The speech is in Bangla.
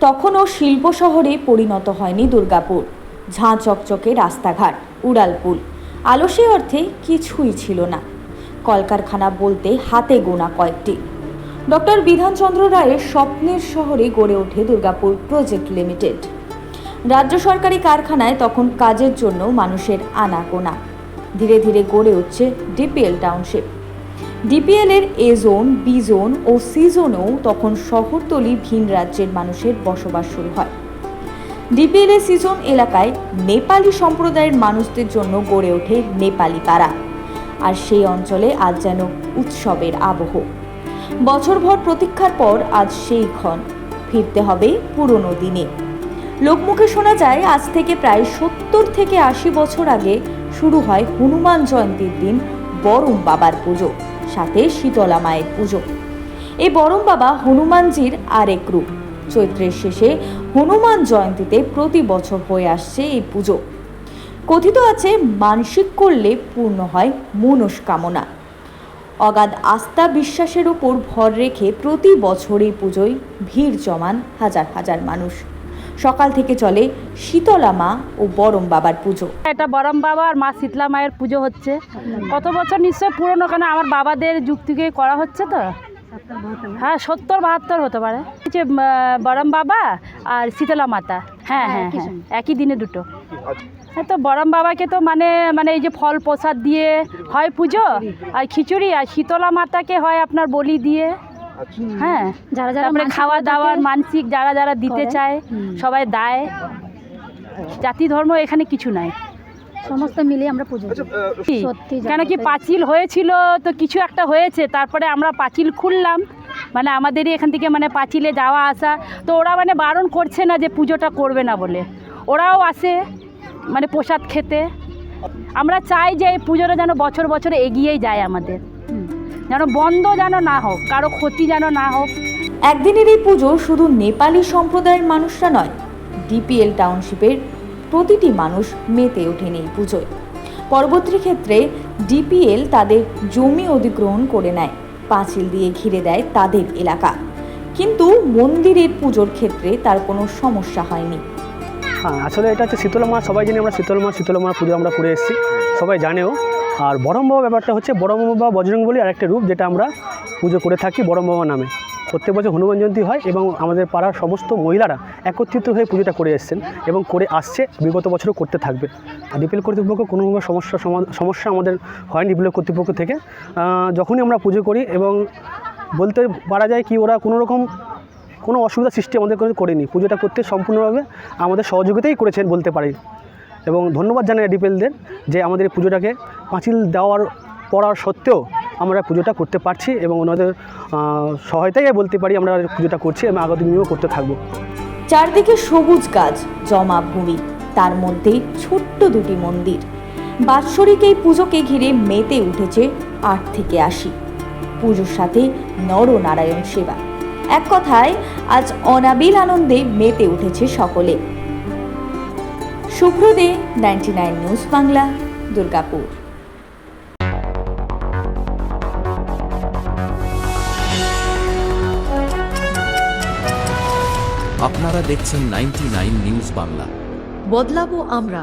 তখনও শিল্প শহরে পরিণত হয়নি দুর্গাপুর। ঝাঁ চকচকে রাস্তাঘাট, উড়ালপুল, আলসে অর্থে কিছুই ছিল না। কলকারখানা বলতে হাতে গোনা কয়েকটি। ডক্টর বিধানচন্দ্র রায়ের স্বপ্নের শহরে গড়ে ওঠে দুর্গাপুর প্রজেক্ট লিমিটেড। রাজ্য সরকারি কারখানায় তখন কাজের জন্য মানুষের আনাগোনা। ধীরে ধীরে গড়ে উঠছে ডিপিএল টাউনশিপ। ডিপিএল এর এ জোন, বি জোন ও সি জোনেও তখন শহরতলি ভিন রাজ্যের মানুষের বসবাস শুরু হয়। ডিপিএল এর সি জোন এলাকায় নেপালি সম্প্রদায়ের মানুষদের জন্য গড়ে ওঠে নেপালি পাড়া। আর সেই অঞ্চলে আজ যেন উৎসবের আবহ। বছরভর প্রতীক্ষার পর আজ সেই ক্ষণ, ফিরতে হবে পুরনো দিনে। লোকমুখে শোনা যায় আজ থেকে প্রায় 70 থেকে 80 বছর আগে শুরু হয় হনুমান জয়ন্তীর দিন বরম বাবার পুজো, সাথে শীতলা মায়ের পুজো। এই বরম বাবা হনুমানজির আরেক রূপ। চৈত্রের শেষে হনুমান জয়ন্তীতে প্রতি বছর হয়ে আসছে এই পুজো। কথিত আছে মানসিক করলে পূর্ণ হয় মনস্কামনা। অগাধ আস্থা বিশ্বাসের উপর ভর রেখে প্রতি বছর এই পুজোয় ভিড় জমান হাজার হাজার মানুষ। সকাল থেকে চলে শীতলা মা ও বরম বাবার পুজো। এটা বরম বাবা আর মা শীতলা মায়ের পুজো হচ্ছে। কত বছর নিশ্চয় পুরনো, কেন আমার বাবাদের যুগ থেকে করা হচ্ছে তো। হ্যাঁ, 70-72 হতে পারে। যে বরম বাবা আর শীতলা মাতা, হ্যাঁ হ্যাঁ হ্যাঁ, একই দিনে দুটো। হ্যাঁ, তো বরম বাবাকে তো মানে এই যে ফল প্রসাদ দিয়ে হয় পুজো, আর খিচুড়ি, আর শীতলা মাতাকে হয় আপনার বলি দিয়ে। হ্যাঁ, যারা যারা আমরা খাওয়া দাওয়ার মানসিক যারা যারা দিতে চায় সবাই দেয়। জাতি ধর্ম এখানে কিছু নাই, সমস্ত মিলিয়ে আমরা পুজো সত্যি। কেন কি পাঁচিল হয়েছিল তো কিছু একটা হয়েছে, তারপরে আমরা পাঁচিল খুললাম, মানে আমাদেরই এখান থেকে মানে পাঁচিলে যাওয়া আসা। তো ওরা মানে বারণ করছে না যে পুজোটা করবে না বলে, ওরাও আসে মানে প্রসাদ খেতে। আমরা চাই যে এই পুজোটা যেন বছর বছর এগিয়েই যায়, আমাদের যেন বন্ধ যেন না হোক, কারো ক্ষতি যেন না হোক। একদিনের এই পুজো শুধু নেপালি সম্প্রদায়ের মানুষরা নয়, ডিপিএল টাউনশিপের প্রতিটি মানুষ মেতে ওঠেন এই পুজোয়। পরবর্তী ক্ষেত্রে ডিপিএল তাদের জমি অধিগ্রহণ করে নেয়, পাঁচিল দিয়ে ঘিরে দেয় তাদের এলাকা। কিন্তু মন্দিরের পুজোর ক্ষেত্রে তার কোনো সমস্যা হয়নি। হ্যাঁ, আসলে এটা হচ্ছে শীতলা মা। সবাই জানি আমরা শীতলা মার পুজো আমরা করে এসেছি, সবাই জানেও। আর বরম বাবা ব্যাপারটা হচ্ছে বরম বাবা বজরংবলী আরেকটা রূপ, যেটা আমরা পুজো করে থাকি বরম বাবা নামে। প্রত্যেক বছর হনুমান জয়ন্তী হয় এবং আমাদের পাড়ার সমস্ত মহিলারা একত্রিত হয়ে পুজোটা করে এসেছেন এবং করে আসছে, বিগত বছরও করতে থাকবে। আর ডিপিএল কর্তৃপক্ষ কোনো সমস্যা আমাদের হয়নি ডিপিএল কর্তৃপক্ষ থেকে। যখনই আমরা পুজো করি এবং বলতে পারা যায় কি ওরা কোনো অসুবিধা সৃষ্টি আমাদের করেনি। পুজোটা করতে সম্পূর্ণভাবে আমাদের সহযোগিতাই করেছেন বলতে পারি। এবং ধন্যবাদ জানাই ডিপিএলদের যে আমাদের এই পুজোটাকে পাঁচিল দেওয়ার পড়ার সত্ত্বেও আমরা পুজোটা করতে পারছি এবং ওনাদের সহায়তায় বলতে পারি আমরা পুজোটা করছি এবং আগামী দিনেও করতে থাকবো। চারদিকে সবুজ গাছ, জমা ভূমি, তার মধ্যে ছোট্ট দুটি মন্দির। বাৎসরিক এই পুজোকে ঘিরে মেতে উঠেছে 8 থেকে 80। পুজোর সাথে নরনারায়ণ সেবা। এক কথায় আজ অনাবিল আনন্দে মেতে উঠেছে সকলে। শুভ্র দে, 99 নিউজ বাংলা, দুর্গাপুর। আপনারা দেখছেন 99 নিউজ বাংলা। বদলাবো আমরা।